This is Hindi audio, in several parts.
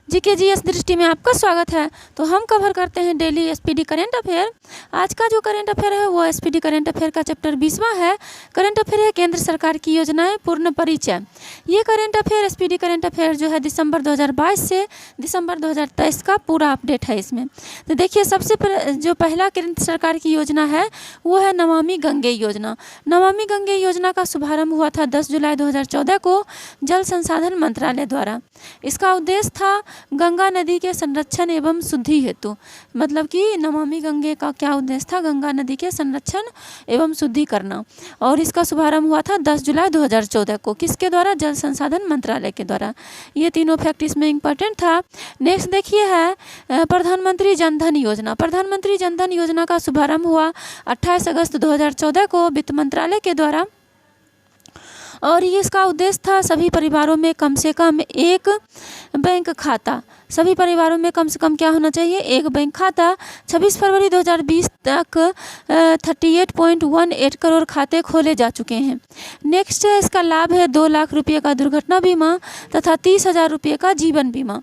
जीके जीएस दृष्टि में आपका स्वागत है। तो हम कवर करते हैं डेली एसपीडी करंट अफेयर। आज का जो करंट अफेयर है वो एसपीडी करंट अफेयर का चैप्टर 20वां है। करंट अफेयर है केंद्र सरकार की योजनाएं पूर्ण परिचय। ये current affair SPD current affair जो है दिसंबर 2022 से दिसंबर 2023 का पूरा अपडेट है इसमें। तो देखिए सबसे जो पहला केंद्र सरकार की योजना है वो है नमामि गंगे योजना। नमामि गंगे योजना का शुभारंभ हुआ था 10 जुलाई 2014 को जल संसाधन मंत्रालय द्वारा। इसका उद्देश्य था गंगा नदी के संरक्षण एवं शुद्धि हेतु, मतलब कि नमामि गंगे का क्या उद्देश्य था, गंगा नदी के संरक्षण एवं शुद्धि करना। और इसका शुभारंभ हुआ था 10 जुलाई 2014 को। किसके द्वारा? जल संसाधन मंत्रालय के द्वारा। ये तीनों फैक्ट इसमें इंपॉर्टेंट था। नेक्स्ट देखिए है प्रधानमंत्री जनधन योजना। प्रधानमंत्री जनधन योजना का शुभारंभ हुआ 28 अगस्त 2014 को वित्त मंत्रालय के द्वारा। और ये इसका उद्देश्य था सभी परिवारों में कम से कम एक बैंक खाता, सभी परिवारों में कम से कम क्या होना चाहिए, एक बैंक खाता। 26 फरवरी 2020 तक 38.18 करोड़ खाते खोले जा चुके हैं। नेक्स्ट है इसका लाभ है 2 लाख रुपये का दुर्घटना बीमा तथा 30,000 रुपये का जीवन बीमा।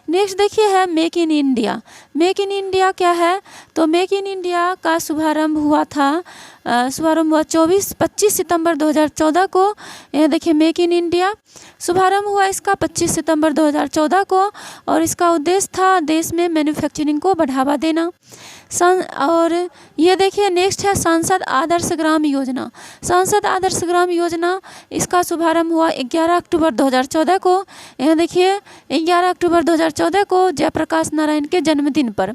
नेक्स्ट देखिए है make in India. Make in India क्या है? तो मेक इन इंडिया का शुभारंभ हुआ 25 सितंबर 2014 को। यह देखिए मेक इन इंडिया शुभारंभ हुआ इसका 25 सितंबर 2014 को। और इसका उद्देश्य था देश में मैन्युफैक्चरिंग को बढ़ावा देना। और ये देखिए नेक्स्ट है सांसद आदर्श ग्राम योजना। सांसद आदर्श ग्राम योजना इसका शुभारंभ हुआ 11 अक्टूबर 2014 को। यह देखिए 11 अक्टूबर 2014 को जयप्रकाश नारायण के जन्मदिन पर।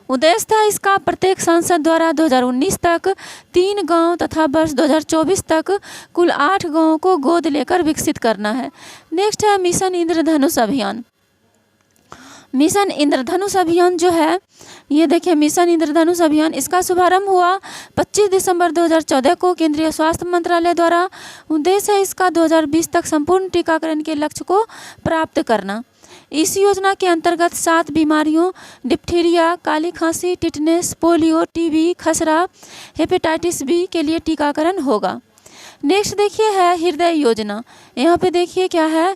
उद्देश्य था इसका प्रत्येक सांसद द्वारा 2019 तक 3 गांव तथा वर्ष 2024 तक कुल 8 गांवों को गोद लेकर विकसित करना है। नेक्स्ट है मिशन इंद्रधनुष अभियान। मिशन इंद्रधनुष अभियान जो है ये देखिए मिशन इंद्रधनुष अभियान इसका शुभारंभ हुआ 25 दिसंबर 2014 को केंद्रीय स्वास्थ्य मंत्रालय द्वारा। उद्देश्य है इसका 2020 तक संपूर्ण टीकाकरण के लक्ष्य को प्राप्त करना। इस योजना के अंतर्गत 7 बीमारियों डिप्थीरिया, काली खांसी, टिटनेस, पोलियो, टीबी, खसरा, हेपेटाइटिस बी के लिए टीकाकरण होगा। नेक्स्ट देखिए है हृदय योजना। यहाँ पे देखिए क्या है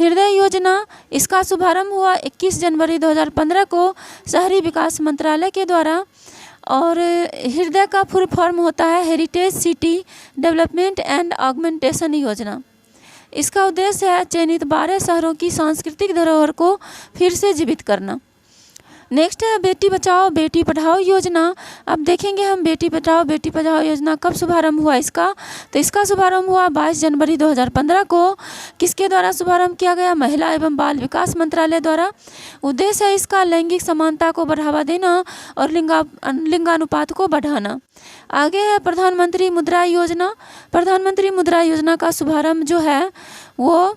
हृदय योजना। इसका शुभारंभ हुआ 21 जनवरी 2015 को शहरी विकास मंत्रालय के द्वारा। और हृदय का फुल फॉर्म होता है heritage city development and augmentation योजना। इसका उद्देश्य है चयनित 12 शहरों की सांस्कृतिक धरोहर को फिर से जीवित करना। नेक्स्ट है बेटी बचाओ बेटी पढ़ाओ योजना। अब देखेंगे हम बेटी बचाओ बेटी पढ़ाओ योजना कब शुभारंभ हुआ इसका। तो इसका शुभारंभ हुआ 22 जनवरी 2015 को। किसके द्वारा शुभारंभ किया गया? महिला एवं बाल विकास मंत्रालय द्वारा। उद्देश्य है इसका लैंगिक समानता को बढ़ावा देना और लिंगानुपात को बढ़ाना। आगे है प्रधानमंत्री मुद्रा योजना। प्रधानमंत्री मुद्रा योजना का शुभारंभ जो है वो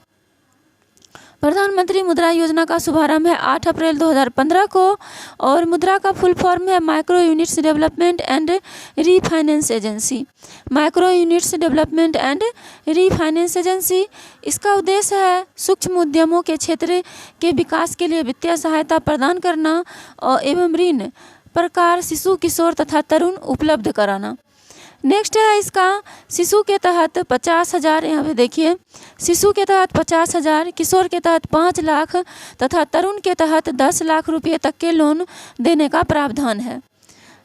प्रधानमंत्री मुद्रा योजना का शुभारंभ है 8 अप्रैल 2015 को। और मुद्रा का फुल फॉर्म है micro units development and refinance agency. Micro units development and refinance agency इसका उद्देश्य है सूक्ष्म उद्यमों के क्षेत्र के विकास के लिए वित्तीय सहायता प्रदान करना और एवं ऋण प्रकार शिशु, किशोर तथा तरुण उपलब्ध कराना। नेक्स्ट है इसका शिशु के तहत 50,000, यहाँ पे देखिए शिशु के तहत 50,000, किशोर के तहत 5 लाख तथा तरुण के तहत 10 लाख रुपये तक के लोन देने का प्रावधान है।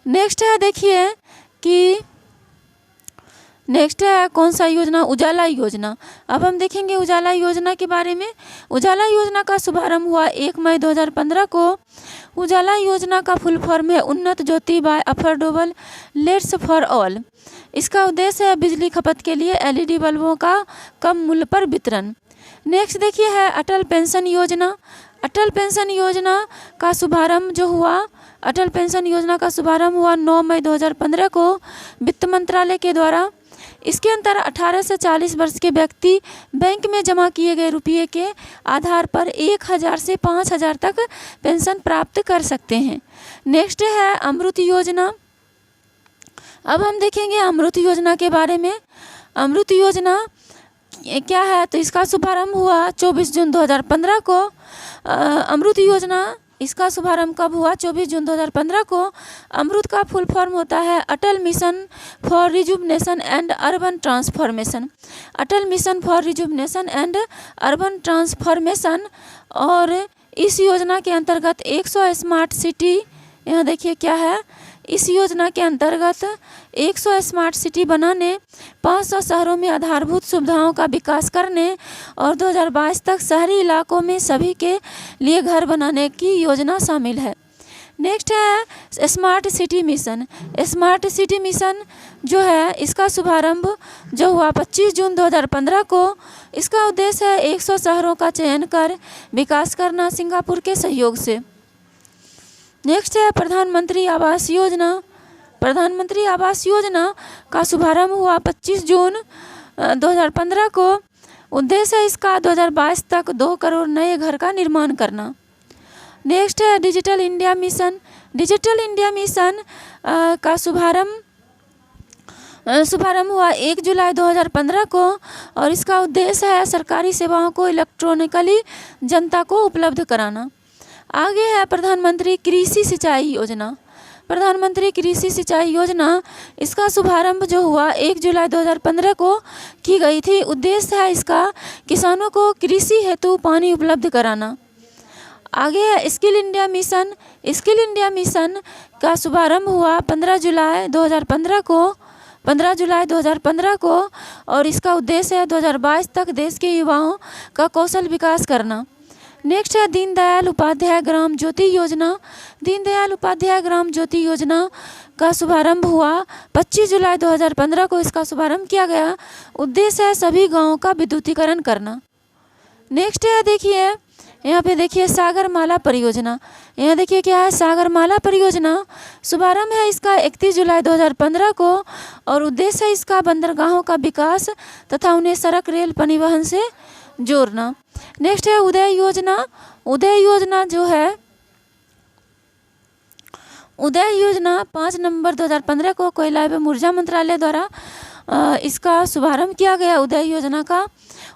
नेक्स्ट है देखिए कि नेक्स्ट है कौन सा योजना? उजाला योजना। अब हम देखेंगे उजाला योजना के बारे में। उजाला योजना का शुभारंभ हुआ 1 मई 2015 को। उजाला योजना का फुल फॉर्म है Unnat Jyoti by affordable LEDs for all. इसका उद्देश्य है बिजली खपत के लिए एलईडी बल्बों का कम मूल्य पर वितरण। नेक्स्ट देखिए है अटल पेंशन योजना। अटल पेंशन योजना का शुभारंभ जो हुआ अटल पेंशन योजना का शुभारंभ हुआ 9 मई 2015 को वित्त मंत्रालय के द्वारा। इसके अंतर 18 से 40 वर्ष के व्यक्ति बैंक में जमा किए गए रुपये के आधार पर 1,000 से 5,000 तक पेंशन प्राप्त कर सकते हैं। नेक्स्ट है अमृत योजना। अब हम देखेंगे अमृत योजना के बारे में। अमृत योजना क्या है? तो इसका शुभारंभ हुआ 24 जून 2015 को। अमृत योजना इसका शुभारंभ कब हुआ? 24 जून 2015 को। अमृत का फुल फॉर्म होता है Atal mission for rejuvenation and urban transformation. Atal mission for rejuvenation and urban transformation. और इस योजना के अंतर्गत 100 स्मार्ट सिटी, यहाँ देखिए क्या है, इस योजना के अंतर्गत 100 स्मार्ट सिटी बनाने, 500 शहरों में आधारभूत सुविधाओं का विकास करने और 2022 तक शहरी इलाकों में सभी के लिए घर बनाने की योजना शामिल है। नेक्स्ट है smart city mission. Smart city mission जो है इसका शुभारंभ जो हुआ 25 जून 2015 को। इसका उद्देश्य है 100 शहरों का चयन कर विकास करना सिंगापुर के सहयोग से। नेक्स्ट है प्रधानमंत्री आवास योजना। प्रधानमंत्री आवास योजना का शुभारंभ हुआ 25 जून 2015 को। उद्देश्य है इसका 2022 तक 2 करोड़ नए घर का निर्माण करना। नेक्स्ट है digital India mission. Digital India mission का शुभारंभ हुआ 1 जुलाई 2015 को और इसका उद्देश्य है सरकारी सेवाओं को इलेक्ट्रॉनिकली जनता को उपलब्ध कराना। आगे है प्रधानमंत्री कृषि सिंचाई योजना। प्रधानमंत्री कृषि सिंचाई योजना इसका शुभारंभ जो हुआ 1 जुलाई 2015 को की गई थी। उद्देश्य है इसका किसानों को कृषि हेतु पानी उपलब्ध कराना। आगे है skill India mission. Skill India mission का शुभारंभ हुआ 15 जुलाई 2015 को और इसका उद्देश्य है 2022 तक देश के युवाओं का कौशल विकास करना। नेक्स्ट है दीनदयाल उपाध्याय ग्राम ज्योति योजना। दीनदयाल उपाध्याय ग्राम ज्योति योजना का शुभारंभ हुआ 25 जुलाई 2015 को इसका शुभारंभ किया गया। उद्देश्य है सभी गाँवों का विद्युतीकरण करना। नेक्स्ट है देखिए यहाँ पे देखिए सागरमाला परियोजना। यहाँ देखिए क्या है, सागरमाला परियोजना शुभारंभ है इसका 31 जुलाई 2015 को और उद्देश्य है इसका बंदरगाहों का विकास तथा उन्हें सड़क रेल परिवहन से जोड़ना। नेक्स्ट है उदय योजना। उदय योजना जो है, उदय योजना 5 नवंबर 2015 को कोयला एवं ऊर्जा मंत्रालय द्वारा इसका शुभारंभ किया गया। उदय योजना का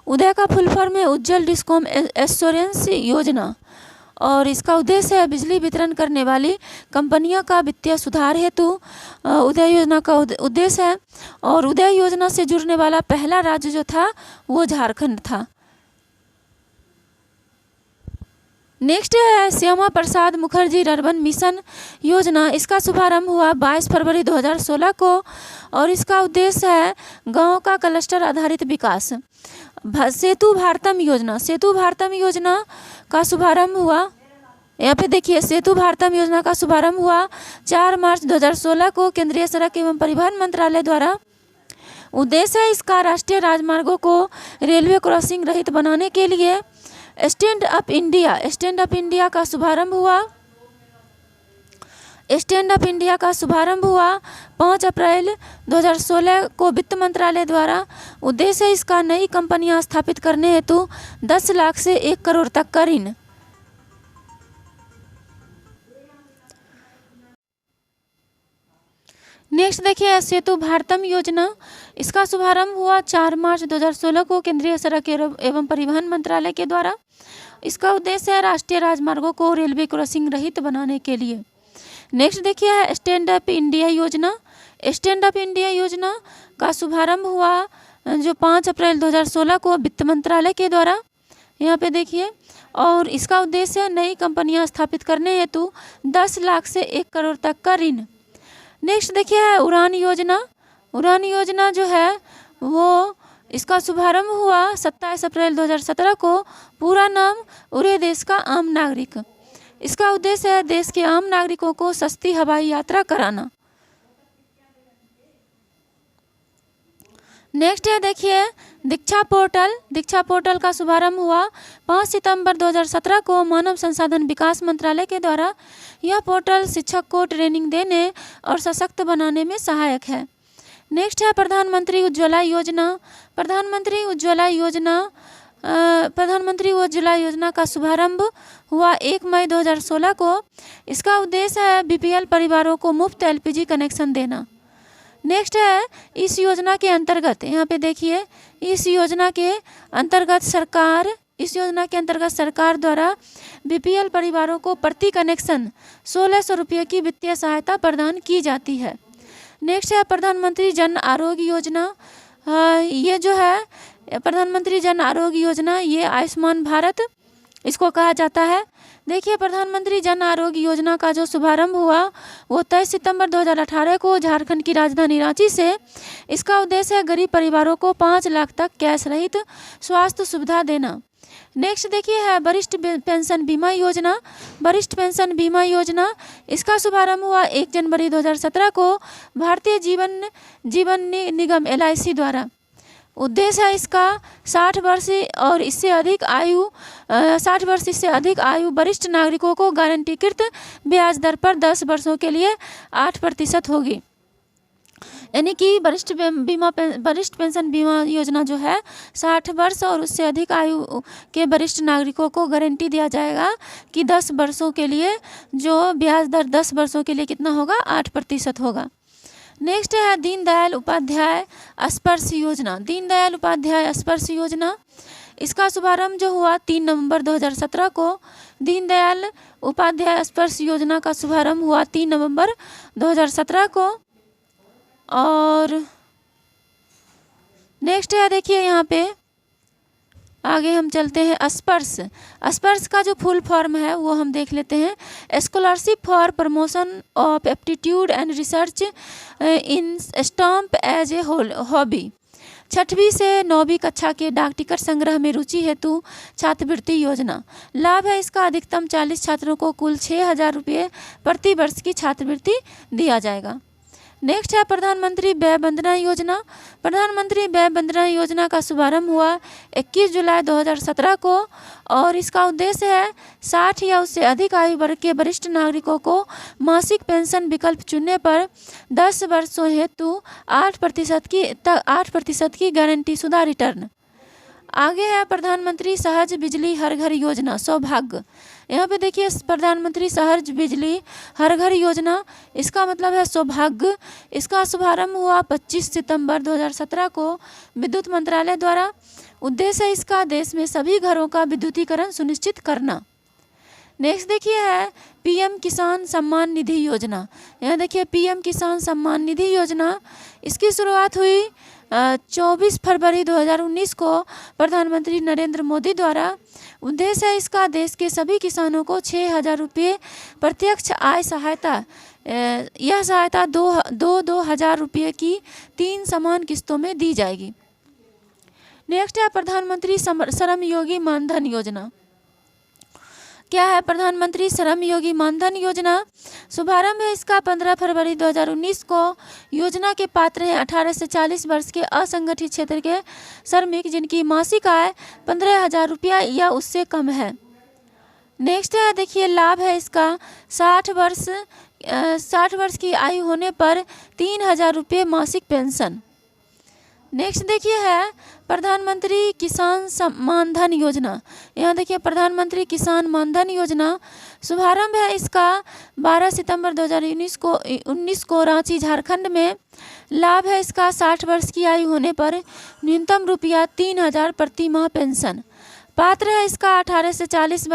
उदय का फुल फॉर्म है उज्जवल डिस्कॉम एश्योरेंस योजना और इसका उद्देश्य है बिजली वितरण करने वाली कंपनियों का वित्तीय सुधार हेतु उदय योजना का उद्देश्य है। और उदय योजना से जुड़ने वाला पहला राज्य जो था वो झारखंड था। नेक्स्ट है श्यामा प्रसाद मुखर्जी अर्बन मिशन योजना। इसका शुभारंभ हुआ 22 फरवरी 2016 को और इसका उद्देश्य है गांव का क्लस्टर आधारित विकास। सेतु भारतम योजना। सेतु भारतम योजना का शुभारंभ हुआ, यहाँ पे देखिए सेतु भारतम योजना का शुभारंभ हुआ 4 मार्च 2016 को केंद्रीय सड़क एवं परिवहन मंत्रालय द्वारा। उद्देश्य है इसका राष्ट्रीय राजमार्गों को रेलवे क्रॉसिंग रहित बनाने के लिए। स्टैंड अप इंडिया का शुभारंभ हुआ। स्टैंड अप इंडिया का शुभारंभ हुआ 5 अप्रैल 2016 को वित्त मंत्रालय द्वारा। उद्देश्य है इसका नई कंपनियां स्थापित करने हेतु 10 लाख से 1 करोड़ तक का ऋण। नेक्स्ट देखिए सेतु भारतम योजना। इसका शुभारंभ हुआ 4 मार्च 2016 को केंद्रीय सड़क एवं परिवहन मंत्रालय के द्वारा। इसका उद्देश्य है राष्ट्रीय राजमार्गों को रेलवे क्रॉसिंग रहित बनाने के लिए। नेक्स्ट देखिए है स्टैंड अप इंडिया योजना। स्टैंड अप इंडिया योजना का शुभारंभ हुआ जो 5 अप्रैल 2016 को वित्त मंत्रालय के द्वारा। यहाँ पे देखिए और इसका उद्देश्य है नई कंपनियां स्थापित करने हेतु 10 लाख से 1 करोड़ तक का ऋण। नेक्स्ट देखिए है उड़ान योजना। उड़ान योजना जो है वो इसका शुभारंभ हुआ 27 अप्रैल 2017 को। पूरा नाम उड़े देश का आम नागरिक। इसका उद्देश्य है देश के आम नागरिकों को सस्ती हवाई यात्रा कराना। नेक्स्ट है देखिए दीक्षा पोर्टल। दीक्षा पोर्टल का शुभारंभ हुआ 5 सितंबर 2017 को मानव संसाधन विकास मंत्रालय के द्वारा। यह पोर्टल शिक्षक को ट्रेनिंग देने और सशक्त बनाने में सहायक है। नेक्स्ट है प्रधानमंत्री उज्ज्वला योजना। प्रधानमंत्री उज्ज्वला योजना का शुभारंभ हुआ 1 मई 2016 को। इसका उद्देश्य है बीपीएल परिवारों को मुफ्त एलपीजी कनेक्शन देना। नेक्स्ट है इस योजना के अंतर्गत, यहाँ पे देखिए इस योजना के अंतर्गत सरकार द्वारा बीपीएल परिवारों को प्रति कनेक्शन 1600 रुपये की वित्तीय सहायता प्रदान की जाती है। नेक्स्ट है प्रधानमंत्री जन आरोग्य योजना। ये जो है प्रधानमंत्री जन आरोग्य योजना ये आयुष्मान भारत इसको कहा जाता है। देखिए, प्रधानमंत्री जन आरोग्य योजना का जो शुभारंभ हुआ वो 23 सितंबर 2018 को झारखंड की राजधानी रांची से। इसका उद्देश्य है गरीब परिवारों को 5 लाख तक कैश रहित स्वास्थ्य सुविधा देना। नेक्स्ट देखिए है वरिष्ठ पेंशन बीमा योजना। वरिष्ठ पेंशन बीमा योजना इसका शुभारंभ हुआ 1 जनवरी 2017 को भारतीय जीवन निगम LIC द्वारा। उद्देश्य है इसका 60 वर्ष और इससे अधिक आयु वरिष्ठ नागरिकों को गारंटीकृत ब्याज दर पर 10 वर्षों के लिए 8% होगी। यानी कि वरिष्ठ पेंशन बीमा योजना जो है 60 वर्ष और उससे अधिक आयु के वरिष्ठ नागरिकों को गारंटी दिया जाएगा कि 10 वर्षों के लिए जो ब्याज दर 10 वर्षों के लिए कितना होगा, 8% होगा। नेक्स्ट है दीनदयाल उपाध्याय स्पर्श योजना। दीनदयाल उपाध्याय स्पर्श योजना इसका शुभारंभ जो हुआ 3 नवंबर 2017 को। दीनदयाल उपाध्याय स्पर्श योजना का शुभारंभ हुआ 3 नवंबर 2017 को। और नेक्स्ट है देखिए यहाँ पे आगे हम चलते हैं स्पर्श। स्पर्श का जो फुल फॉर्म है वो हम देख लेते हैं। Scholarship for promotion of aptitude and research in stamp as a hobby. 6वीं से 9वीं कक्षा के डाक टिकट संग्रह में रुचि हेतु छात्रवृत्ति योजना। लाभ है इसका अधिकतम 40 छात्रों को कुल 6,000 रुपये प्रति वर्ष की छात्रवृत्ति दिया जाएगा। नेक्स्ट है प्रधानमंत्री व्यय वंदना योजना। प्रधानमंत्री व्यय वंदना योजना का शुभारंभ हुआ 21 जुलाई 2017 को और इसका उद्देश्य है 60 या उससे अधिक आयु वर्ग के वरिष्ठ नागरिकों को मासिक पेंशन विकल्प चुनने पर 10 वर्षों हेतु 8% की गारंटी शुदा रिटर्न। आगे है प्रधानमंत्री सहज बिजली हर घर योजना सौभाग्य। यहाँ पे देखिए प्रधानमंत्री सहज बिजली हर घर योजना इसका मतलब है सौभाग्य। इसका शुभारंभ हुआ 25 सितंबर 2017 को विद्युत मंत्रालय द्वारा। उद्देश्य है इसका देश में सभी घरों का विद्युतीकरण सुनिश्चित करना। नेक्स्ट देखिए है PM किसान सम्मान निधि योजना। यहाँ देखिए PM किसान सम्मान निधि योजना इसकी शुरुआत हुई 24 फरवरी 2019 को प्रधानमंत्री नरेंद्र मोदी द्वारा। उद्देश्य है इसका देश के सभी किसानों को 6,000 रुपये प्रत्यक्ष आय सहायता। यह सहायता 2,000 रुपये की 3 समान किस्तों में दी जाएगी। नेक्स्ट है प्रधानमंत्री श्रम योगी मानधन योजना। क्या है प्रधानमंत्री श्रम योगी मानधन योजना? शुभारंभ है इसका 15 फरवरी 2019 को। योजना के पात्र हैं 18 से 40 वर्ष के असंगठित क्षेत्र के श्रमिक जिनकी मासिक आय 15,000 रुपया या उससे कम है। नेक्स्ट है देखिए लाभ है इसका 60 वर्ष की आयु होने पर 3,000 रुपये मासिक पेंशन। नेक्स्ट देखिए है प्रधानमंत्री किसान मानधन योजना। यहाँ देखिए प्रधानमंत्री किसान मानधन योजना शुभारंभ है इसका 12 सितंबर 2019 को रांची झारखंड में। लाभ है इसका 60 वर्ष की आयु होने पर न्यूनतम रुपया 3,000 प्रति माह पेंशन। पात्र है इसका 18 से 40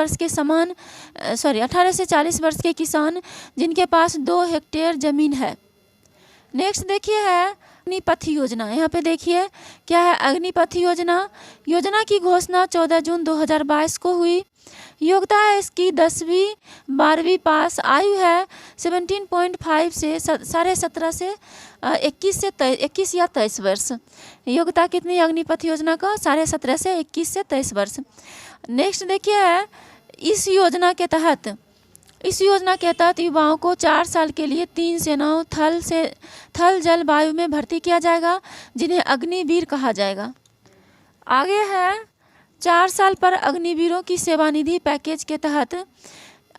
वर्ष के किसान जिनके पास 2 हेक्टेयर जमीन है। नेक्स्ट देखिए है अग्निपथ योजना। यहाँ पे देखिए क्या है अग्निपथ योजना की घोषणा 14 जून 2022 को हुई। योग्यता है इसकी 10वीं 12वीं पास। आयु है 17.5 से 17.5 से 21 या 23 वर्ष। योग्यता कितनी अग्निपथ योजना का? 17.5 से 21 से 23 वर्ष। नेक्स्ट देखिए है इस योजना के तहत युवाओं को 4 साल के लिए 3 सेनाओं थल जल वायु में भर्ती किया जाएगा जिन्हें अग्निवीर कहा जाएगा। आगे है 4 साल पर अग्निवीरों की सेवानिधि पैकेज के तहत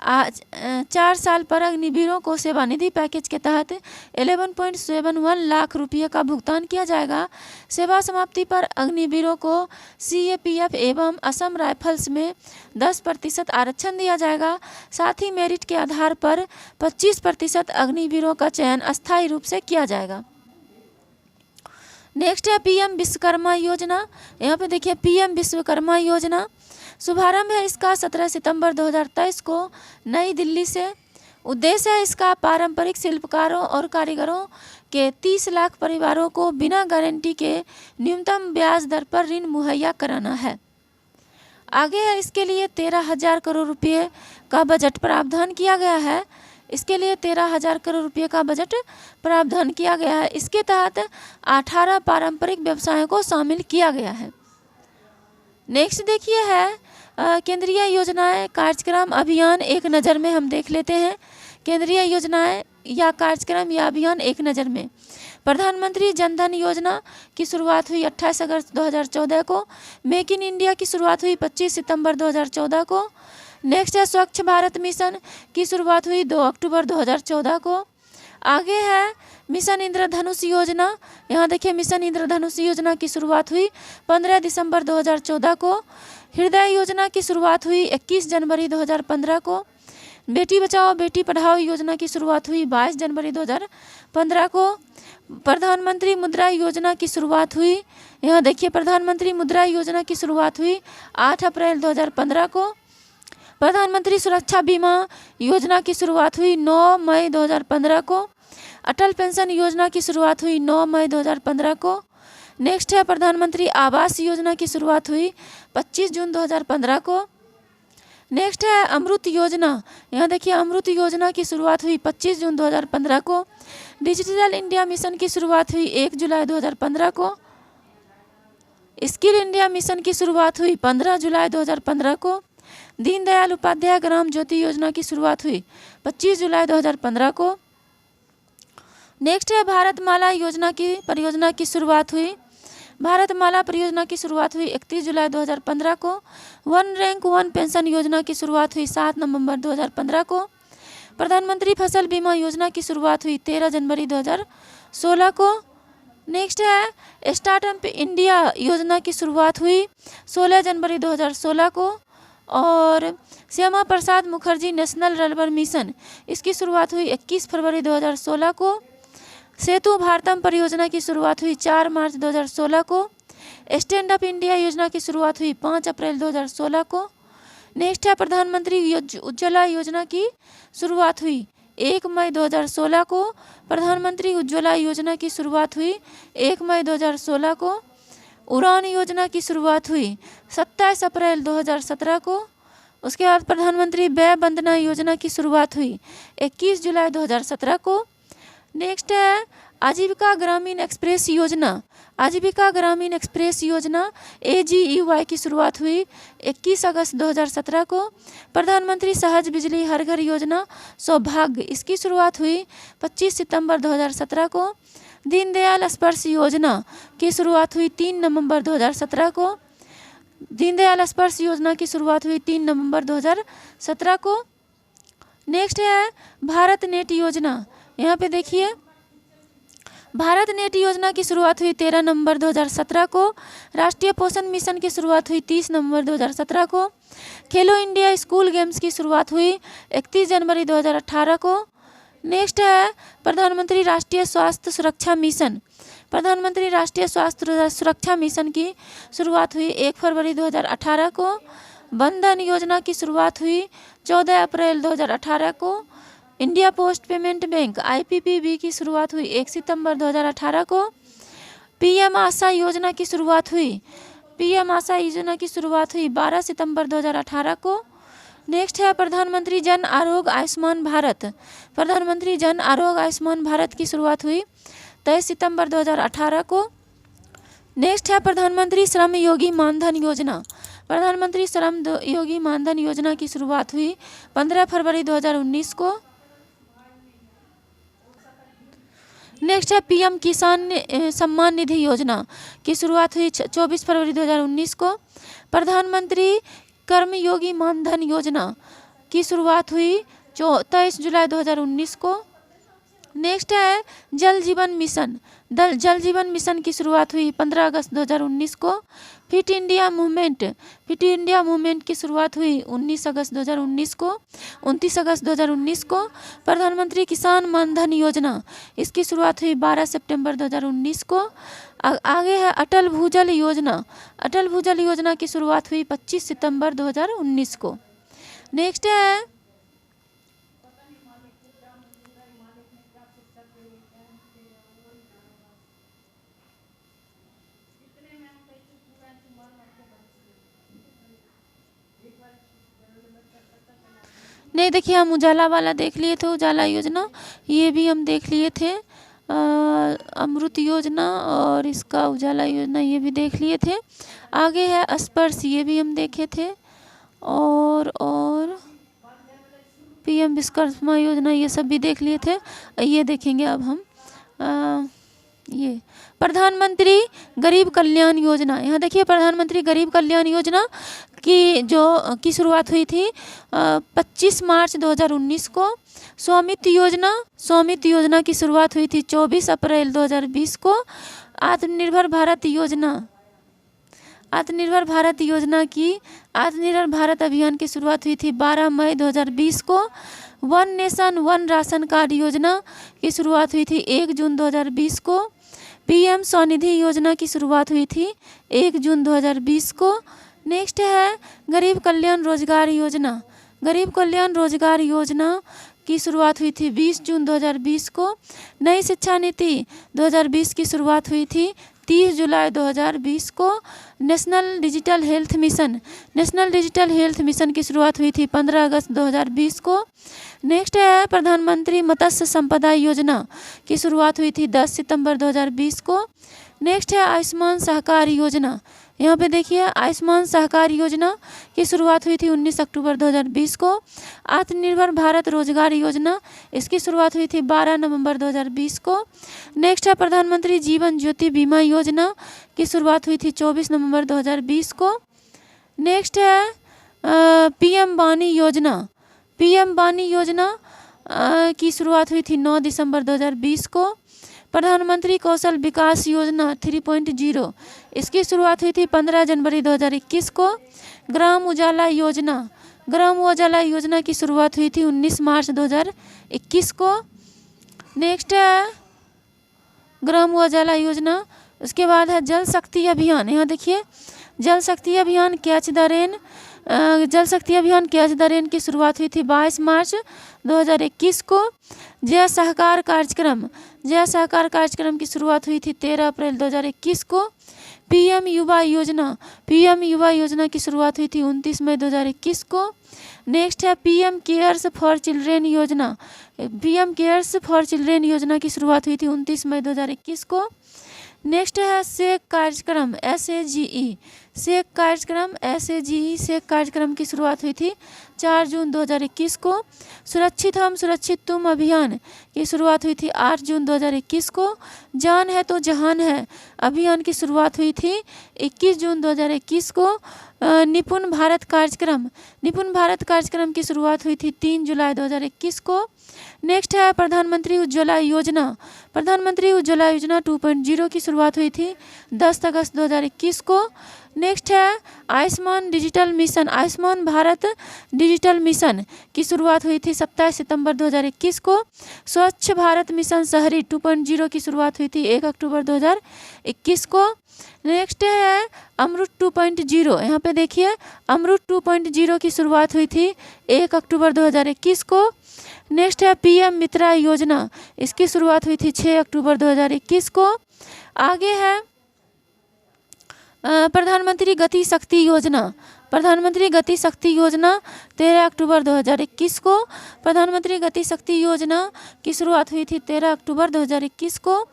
4 साल पर अग्निवीरों को सेवानिधि पैकेज के तहत 11.71 लाख रुपये का भुगतान किया जाएगा। सेवा समाप्ति पर अग्निवीरों को CAPF एवं असम राइफल्स में 10% आरक्षण दिया जाएगा। साथ ही मेरिट के आधार पर 25% अग्निवीरों का चयन अस्थायी रूप से किया जाएगा। नेक्स्ट है PM विश्वकर्मा योजना। यहाँ पे देखिए PM विश्वकर्मा योजना शुभारंभ है इसका 17 सितंबर 2023 को नई दिल्ली से। उद्देश्य है इसका पारंपरिक शिल्पकारों और कारीगरों के 30 लाख परिवारों को बिना गारंटी के न्यूनतम ब्याज दर पर ऋण मुहैया कराना है। आगे है इसके लिए 13,000 करोड़ रुपये का बजट प्रावधान किया गया है। इसके लिए 13,000 करोड़ रुपये का बजट प्रावधान किया गया है। इसके तहत 18 पारंपरिक व्यवसायों को शामिल किया गया है। नेक्स्ट देखिए है केंद्रीय योजनाएं कार्यक्रम अभियान एक नज़र में हम देख लेते हैं। केंद्रीय योजनाएं या कार्यक्रम या अभियान एक नज़र में। प्रधानमंत्री जन धन योजना की शुरुआत हुई 28 अगस्त 2014 को। मेक इन इंडिया की शुरुआत हुई 25 सितंबर 2014 को। नेक्स्ट है स्वच्छ भारत मिशन की शुरुआत हुई 2 अक्टूबर 2014 को। आगे है मिशन इंद्रधनुष योजना। यहाँ देखिए मिशन इंद्रधनुष योजना की शुरुआत हुई 15 दिसंबर 2014 को। हृदय योजना की शुरुआत हुई 21 जनवरी 2015 को। बेटी बचाओ बेटी पढ़ाओ योजना की शुरुआत हुई 22 जनवरी 2015 को। प्रधानमंत्री मुद्रा योजना की शुरुआत हुई, यहाँ देखिए प्रधानमंत्री मुद्रा योजना की शुरुआत हुई 8 अप्रैल 2015 को। प्रधानमंत्री सुरक्षा बीमा योजना की शुरुआत हुई 9 मई 2015 को। अटल पेंशन योजना की शुरुआत हुई 9 मई 2015 को। नेक्स्ट है प्रधानमंत्री आवास योजना की शुरुआत हुई 25 जून 2015 को। नेक्स्ट है अमृत योजना। यहाँ देखिए अमृत योजना की शुरुआत हुई 25 जून 2015 को। डिजिटल इंडिया मिशन की शुरुआत हुई 1 जुलाई 2015 को। स्किल इंडिया मिशन की शुरुआत हुई 15 जुलाई 2015 को। दीनदयाल उपाध्याय ग्राम ज्योति योजना की शुरुआत हुई 25 जुलाई 2015 को। नेक्स्ट है भारतमाला योजना की परियोजना की शुरुआत हुई। भारतमाला परियोजना की शुरुआत हुई 31 जुलाई 2015 को। वन रैंक वन पेंशन योजना की शुरुआत हुई 7 नवंबर 2015 को। प्रधानमंत्री फसल बीमा योजना की शुरुआत हुई 13 जनवरी 2016 को। नेक्स्ट है स्टार्टअप इंडिया योजना की शुरुआत हुई 16 जनवरी 2016 को। और Shyama Prasad Mukherjee national rurban mission, इसकी शुरुआत हुई 21 फरवरी 2016 को। सेतु भारतम परियोजना की शुरुआत हुई 4 मार्च 2016 को। स्टैंड अप इंडिया योजना की शुरुआत हुई 5 अप्रैल 2016 को। नेक्स्ट है प्रधानमंत्री उज्ज्वला योजना की शुरुआत हुई 1 मई 2016 को। प्रधानमंत्री उज्ज्वला योजना की शुरुआत हुई 1 मई 2016 को। उड़ान योजना की शुरुआत हुई 27 अप्रैल 2017 को। उसके बाद प्रधानमंत्री व्यय वंदना योजना की शुरुआत हुई 21 जुलाई 2017 को। नेक्स्ट है आजीविका ग्रामीण एक्सप्रेस योजना। आजीविका ग्रामीण एक्सप्रेस योजना AGEY की शुरुआत हुई 21 अगस्त 2017 को। प्रधानमंत्री सहज बिजली हर घर योजना सौभाग्य, इसकी शुरुआत हुई 25 सितंबर 2017 को। दीनदयाल स्पर्श योजना की शुरुआत हुई 3 नवंबर 2017 को। दीनदयाल स्पर्श योजना की शुरुआत हुई 3 नवंबर 2017 को। नेक्स्ट है भारत नेट योजना। यहाँ पे देखिए भारत नेट योजना की शुरुआत हुई 13 नवंबर 2017 को। राष्ट्रीय पोषण मिशन की शुरुआत हुई 30 नवंबर 2017 को। खेलो इंडिया स्कूल गेम्स की शुरुआत हुई 31 जनवरी 2018 को। नेक्स्ट है प्रधानमंत्री राष्ट्रीय स्वास्थ्य सुरक्षा मिशन। प्रधानमंत्री राष्ट्रीय स्वास्थ्य सुरक्षा मिशन की शुरुआत हुई 1 फरवरी 2018 को। बंधन योजना की शुरुआत हुई 14 अप्रैल 2018 को। India post payment bank IPPB की शुरुआत हुई 1 सितंबर 2018 को। PM आशा योजना की शुरुआत हुई 12 सितंबर 2018 को। नेक्स्ट है प्रधानमंत्री जन आरोग्य आयुष्मान भारत। प्रधानमंत्री जन आरोग्य आयुष्मान भारत की शुरुआत हुई 23 सितंबर 2018 को। नेक्स्ट है प्रधानमंत्री श्रम योगी मानधन योजना। प्रधानमंत्री श्रम योगी मानधन योजना की शुरुआत हुई 15 फरवरी 2019 को। नेक्स्ट है PM किसान सम्मान निधि योजना की शुरुआत हुई 24 फरवरी 2019 को। प्रधानमंत्री कर्मयोगी मानधन योजना की शुरुआत हुई 23 जुलाई 2019 को। नेक्स्ट है जल जीवन मिशन। जल जीवन मिशन की शुरुआत हुई 15 अगस्त 2019 को। फिट इंडिया मूवमेंट की शुरुआत हुई 29 अगस्त 2019 को। प्रधानमंत्री किसान मानधन योजना, इसकी शुरुआत हुई 12 सितंबर 2019 को। आगे है अटल भूजल योजना। अटल भूजल योजना की शुरुआत हुई 25 सितंबर 2019 को। नेक्स्ट है नहीं, देखिए हम उजाला वाला देख लिए थे, उजाला योजना, ये भी हम देख लिए थे। अमृत योजना और इसका उजाला योजना ये भी देख लिए थे। आगे है स्पर्श, ये भी हम देखे थे। और पीएम विश्वकर्मा योजना ये सब भी देख लिए थे। ये देखेंगे अब हम ये प्रधानमंत्री गरीब कल्याण योजना। यहाँ देखिए प्रधानमंत्री गरीब कल्याण योजना की शुरुआत हुई थी 25 मार्च 2019 को। स्वामित्व योजना की शुरुआत हुई थी 24 अप्रैल 2020 को। आत्मनिर्भर भारत अभियान की शुरुआत हुई थी 12 मई 2020 को। One nation one ration card योजना की शुरुआत हुई थी 1 जून 2020 को। पीएम स्वनिधि योजना की शुरुआत हुई थी 1 जून 2020 को। नेक्स्ट है गरीब कल्याण रोजगार योजना की शुरुआत हुई थी 20 जून 2020 को। नई शिक्षा नीति 2020 की शुरुआत हुई थी 30 जुलाई 2020 को। नेशनल डिजिटल हेल्थ मिशन की शुरुआत हुई थी 15 अगस्त 2020 को। नेक्स्ट है प्रधानमंत्री मत्स्य संपदा योजना की शुरुआत हुई थी 10 सितंबर 2020 को। नेक्स्ट है आयुष्मान सहकार योजना। यहाँ पे देखिए आयुष्मान सहकार योजना की शुरुआत हुई थी 19 अक्टूबर 2020 को। आत्मनिर्भर भारत रोजगार योजना, इसकी शुरुआत हुई थी 12 नवंबर 2020 को। नेक्स्ट है प्रधानमंत्री जीवन ज्योति बीमा योजना की शुरुआत हुई थी 24 नवंबर 2020 को। नेक्स्ट है पीएम वाणी योजना की शुरुआत हुई थी 9 दिसंबर 2020 को। प्रधानमंत्री कौशल विकास योजना 3.0, इसकी शुरुआत हुई थी 15 जनवरी 2021 को। ग्राम उजाला योजना की शुरुआत हुई थी 19 मार्च 2021 को। नेक्स्ट है ग्राम उजाला योजना। उसके बाद है जल शक्ति अभियान। यहाँ देखिए जल शक्ति अभियान कैच द रेन की शुरुआत हुई थी 22 मार्च 2021 को। जय सहकार कार्यक्रम की शुरुआत हुई थी 13 अप्रैल 2021 को। पीएम युवा योजना की शुरुआत हुई थी 29 मई 2021 को। नेक्स्ट है पीएम केयर्स फॉर चिल्ड्रेन योजना की शुरुआत हुई थी 29 मई 2021 को। नेक्स्ट है सेक कार्यक्रम की शुरुआत हुई थी 4 जून 2021 को। सुरक्षित हम सुरक्षित तुम अभियान की शुरुआत हुई थी 8 जून 2021 को। जान है तो जहान है अभियान की शुरुआत हुई थी 21 जून 2021 को। निपुण भारत कार्यक्रम की शुरुआत हुई थी 3 जुलाई 2021 को। नेक्स्ट है प्रधानमंत्री उज्ज्वला योजना 2.0 की शुरुआत हुई थी 10 अगस्त 2021 को। नेक्स्ट है आयुष्मान भारत डिजिटल मिशन की शुरुआत हुई थी 27 सितंबर 2021 को। स्वच्छ भारत मिशन शहरी 2.0 की शुरुआत हुई थी 1 अक्टूबर 2021 को। नेक्स्ट है अमृत 2.0। यहाँ पे देखिए अमृत 2.0 की शुरुआत हुई थी 1 अक्टूबर 2021 को। नेक्स्ट है पीएम मित्रा योजना, इसकी शुरुआत हुई थी 6 अक्टूबर 2021 को। आगे है प्रधानमंत्री गति शक्ति योजना 13 अक्टूबर 2021 को। प्रधानमंत्री गति शक्ति योजना की शुरुआत हुई थी 13 अक्टूबर 2021 को।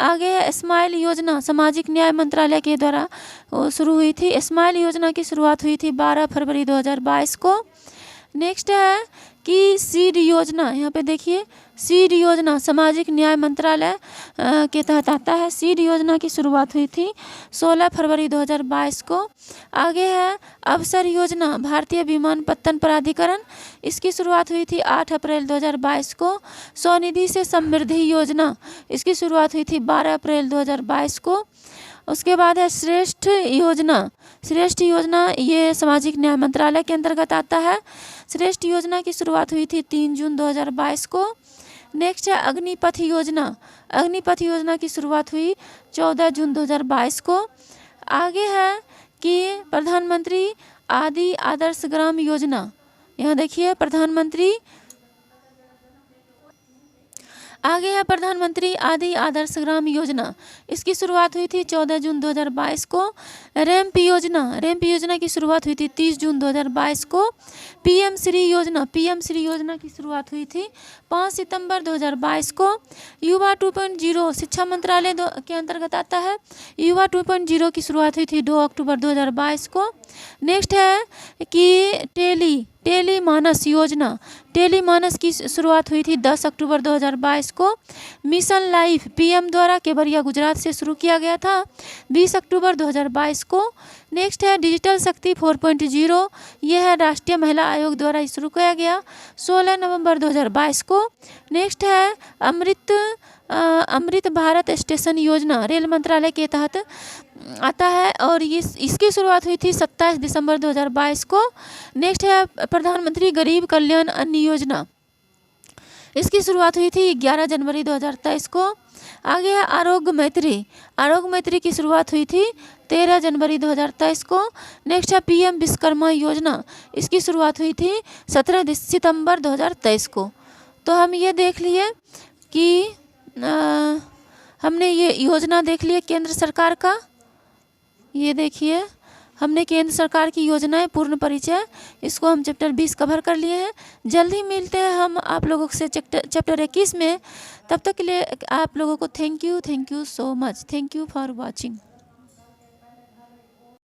आगे है स्माइल योजना, सामाजिक न्याय मंत्रालय के द्वारा शुरू हुई थी। स्माइल योजना की शुरुआत हुई थी 12 फरवरी 2022 को। नेक्स्ट है कि सीड योजना, यहाँ पे देखिए सीड योजना सामाजिक न्याय मंत्रालय के तहत आता है। सीड योजना की शुरुआत हुई थी 16 फरवरी 2022 को। आगे है अवसर योजना, भारतीय विमानपत्तन प्राधिकरण, इसकी शुरुआत हुई थी 8 अप्रैल 2022 को। स्वनिधि से समृद्धि योजना, इसकी शुरुआत हुई थी 12 अप्रैल 2022 को। उसके बाद है श्रेष्ठ योजना ये सामाजिक न्याय मंत्रालय के अंतर्गत आता है। श्रेष्ठ योजना की शुरुआत हुई थी 3 जून 2022 को। नेक्स्ट है अग्निपथ योजना की शुरुआत हुई 14 जून 2022 को। आगे है कि प्रधानमंत्री आदि आदर्श ग्राम योजना, यहाँ देखिए प्रधानमंत्री आगे है प्रधानमंत्री आदि आदर्श ग्राम योजना। इसकी शुरुआत हुई थी 14 जून 2022 को। रैंप योजना की शुरुआत हुई थी 30 जून 2022 को। पीएम श्री योजना की शुरुआत हुई थी 5 सितंबर 2022 को। युवा 2.0 शिक्षा मंत्रालय के अंतर्गत आता है। युवा 2.0 की शुरुआत हुई थी 2 अक्टूबर 2022 को। नेक्स्ट है कि टेली मानस की शुरुआत हुई थी 10 अक्टूबर 2022 को। मिशन लाइफ पीएम द्वारा केवड़िया गुजरात से शुरू किया गया था 20 अक्टूबर 2022 को। नेक्स्ट है डिजिटल शक्ति 4.0, यह है राष्ट्रीय महिला आयोग द्वारा शुरू किया गया 16 नवंबर 2022 को। नेक्स्ट है अमृत भारत स्टेशन योजना, रेल मंत्रालय के तहत आता है और इसकी शुरुआत हुई थी 27 दिसंबर 2022 को। नेक्स्ट है प्रधानमंत्री गरीब कल्याण अन्न योजना, इसकी शुरुआत हुई थी 11 जनवरी 2023 को। आगे है आरोग्य मैत्री की शुरुआत हुई थी 13 जनवरी 2023 को। नेक्स्ट है पीएम विश्वकर्मा योजना, इसकी शुरुआत हुई थी 17 सितंबर 2023 को। तो हम ये देख लिए कि हमने ये योजना देख लिए केंद्र सरकार का। ये देखिए हमने केंद्र सरकार की योजनाएं पूर्ण परिचय, इसको हम चैप्टर 20 कवर कर लिए हैं। जल्द ही मिलते हैं हम आप लोगों से चैप्टर 21 में। तब तक के लिए आप लोगों को thank you so much. Thank you for watching.